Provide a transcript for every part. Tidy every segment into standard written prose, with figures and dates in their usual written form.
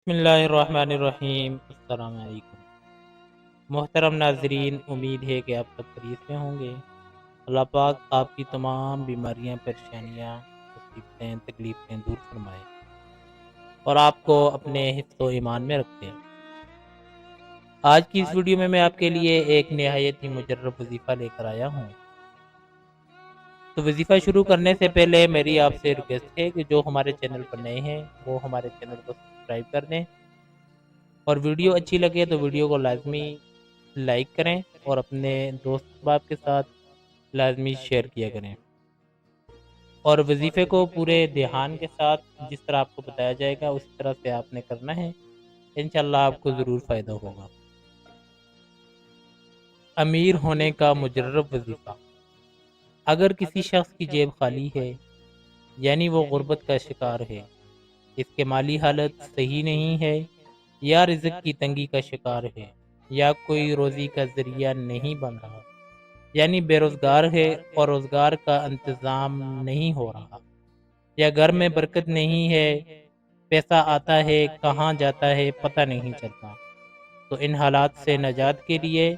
بسم اللہ الرحمن الرحیم۔ السلام علیکم محترم ناظرین، امید ہے کہ آپ سب خیریت سے ہوں گے۔ اللہ پاک آپ کی تمام بیماریاں، پریشانیاں، مصیبتیں، تکلیفیں دور فرمائے اور آپ کو اپنے حفظ و ایمان میں رکھتے۔ آج کی اس ویڈیو میں آپ کے لیے ایک نہایت ہی مجرب وظیفہ لے کر آیا ہوں۔ تو وظیفہ شروع کرنے سے پہلے میری آپ سے ریکویسٹ ہے کہ جو ہمارے چینل پر نئے ہیں وہ ہمارے چینل کو سبسکرائب کر دیں، اور ویڈیو اچھی لگے تو ویڈیو کو لازمی لائک کریں اور اپنے دوست احباب کے ساتھ لازمی شیئر کیا کریں، اور وظیفے کو پورے دھیان کے ساتھ جس طرح آپ کو بتایا جائے گا اسی طرح سے آپ نے کرنا ہے، انشاءاللہ آپ کو ضرور فائدہ ہوگا۔ امیر ہونے کا مجرب وظیفہ۔ اگر کسی شخص کی جیب خالی ہے، یعنی وہ غربت کا شکار ہے، اس کے مالی حالت صحیح نہیں ہے، یا رزق کی تنگی کا شکار ہے، یا کوئی روزی کا ذریعہ نہیں بن رہا، یعنی بے روزگار ہے اور روزگار کا انتظام نہیں ہو رہا، یا گھر میں برکت نہیں ہے، پیسہ آتا ہے کہاں جاتا ہے پتہ نہیں چلتا، تو ان حالات سے نجات کے لیے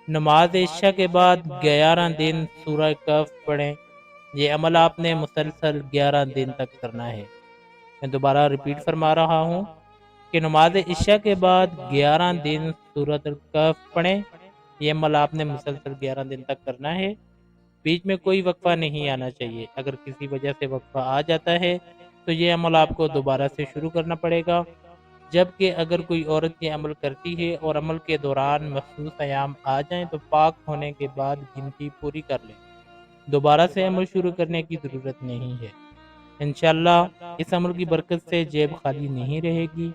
نماز عشاء کے بعد 11 دن سورہ کہف پڑھیں۔ یہ عمل آپ نے مسلسل 11 دن تک کرنا ہے۔ میں دوبارہ ریپیٹ فرما رہا ہوں کہ نماز عشاء کے بعد 11 دن سورۃ الکہف پڑھیں۔ یہ عمل آپ نے مسلسل 11 دن تک کرنا ہے، بیچ میں کوئی وقفہ نہیں آنا چاہیے۔ اگر کسی وجہ سے وقفہ آ جاتا ہے تو یہ عمل آپ کو دوبارہ سے شروع کرنا پڑے گا، جبکہ اگر کوئی عورت یہ عمل کرتی ہے اور عمل کے دوران مخصوص ایام آ جائیں تو پاک ہونے کے بعد گنتی پوری کر لیں، دوبارہ سے عمل شروع کرنے کی ضرورت نہیں ہے۔ انشاءاللہ اس عمل کی برکت سے جیب خالی نہیں رہے گی،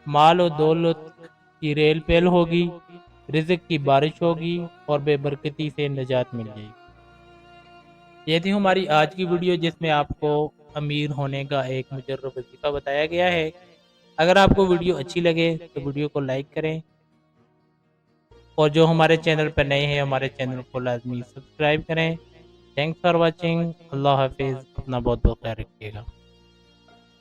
مال و دولت کی ریل پیل ہوگی، رزق کی بارش ہوگی اور بے برکتی سے نجات مل جائے گی۔ یہ تھی ہماری آج کی ویڈیو جس میں آپ کو امیر ہونے کا ایک مجرب وظیفہ بتایا گیا ہے۔ اگر آپ کو ویڈیو اچھی لگے تو ویڈیو کو لائک کریں، اور جو ہمارے چینل پر نئے ہیں ہمارے چینل کو لازمی سبسکرائب کریں۔ Thanks for watching. اللہ حافظ، اپنا بہت بہت خیال رکھیے گا۔